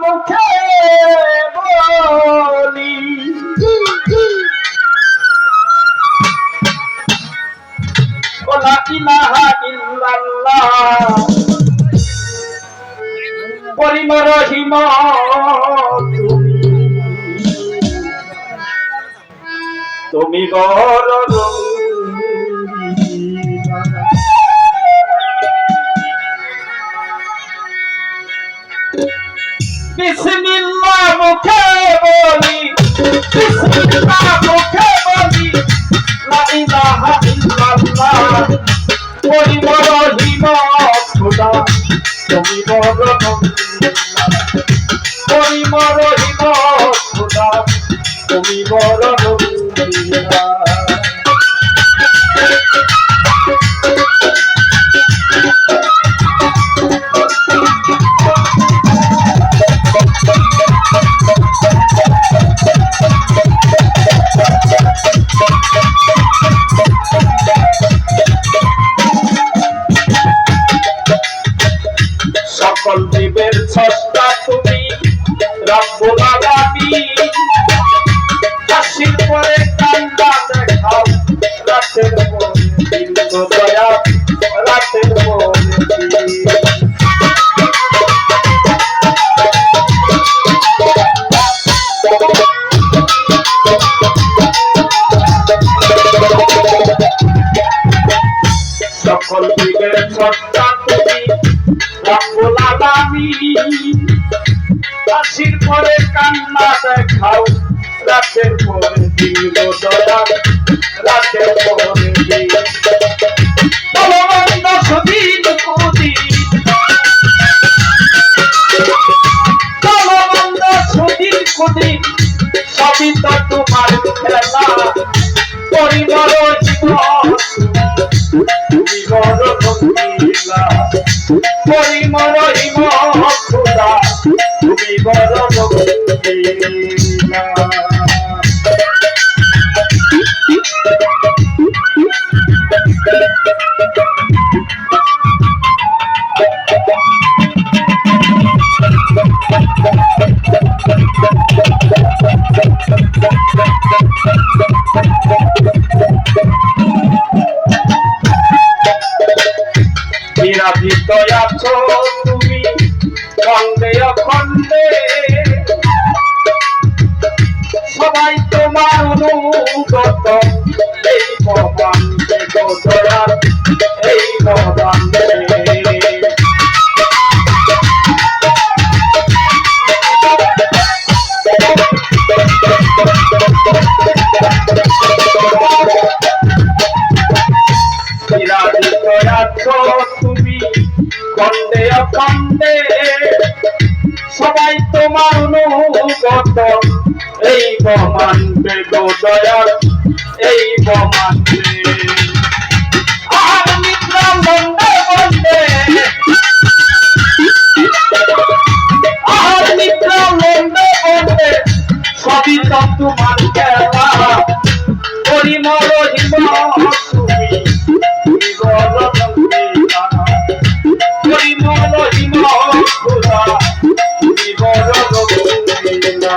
মুখে বলি লা ইলাহা ইল্লাল্লাহ করিম রহিম তুমি বড় বিসমিল্লাহ মুখে বলি বিসমিল্লাহ মুখে বলি লা ইলাহা ইল্লাল্লাহ করিম রহিম খোদা তুমি বড় করিম রহিম খোদা তুমি বড় সকল জীবের স্রষ্টা তুমি রব্বুল আলামিন হাসির পরে কান্না দেখাও রাতের পরে দিন দয়া রাতের পরে সকল জীবের স্রষ্টা তুমি রব্বুল আলামিন হাসির পরে কান্না দেখাও রাতের পরে দিন দয়া রাতের পরে দিন বলবন্ধ সুদিন কুদিন বলবন্ধ সুদিন কুদিন সবই তো তোমার খেলা পরিবার জীবন তুমি বড় রঙিলা পরিমর রহিম খোদা তুমি বড় রঙিলা বিরাজিত আছো তুমি খণ্ডে অখণ্ডে সবাই তোমার অনুগত এই ভগবান দয়া এই ভগবান বিরাজিত আছো তুমি খণ্ডে অখণ্ডে সবাই তোমার অনুগত এই ব্রহ্মাণ্ডে দয়া এই ব্রহ্মাণ্ডে আর মিত্র বন্দে বন্দে আর মিত্র বন্দে বন্দে সবই তো তোমার খেলা পরিমর রহিম তুমি তুমি বড় রঙিলা পরিমর রহিম খোদা তুমি বড় রঙিলা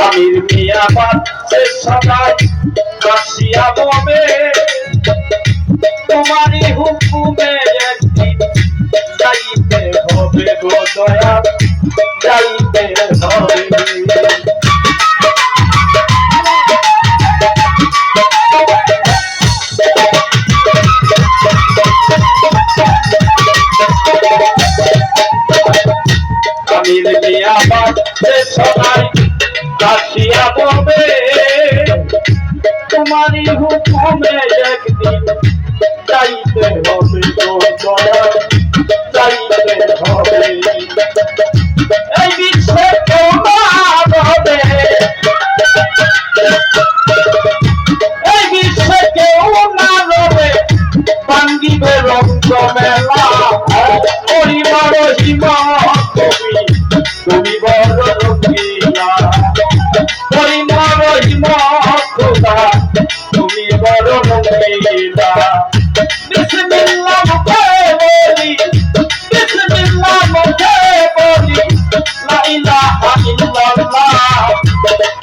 আমির মিয়া বাচ্চে সদাই কাশিয়া ববে তোমারই হুকুমে একদিন যাইতে হবে গো দয়া যাইতে হবে আমির মিয়া বাচ্চে সদাই কাশিয়া ববে তোমারই হুকুমে একদিন যাইতে হবে গো দয়া যাইতে হবে এই বিশ্বে তোমার হবে ভাঙ্গিবে রঙ্গ মেলা পরিবার হিমা তুমি বড় রঙ্গিলা পরিবার হিমা তুমি বড় রঙ্গিলা বিসমিল্লাহ মুখে বলি বিসমিল্লাহ মুখে বলি লা ইলাহা ইল্লাল্লাহ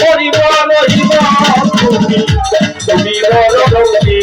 পরিবার হিমা তুমি বড় রঙ্গিলা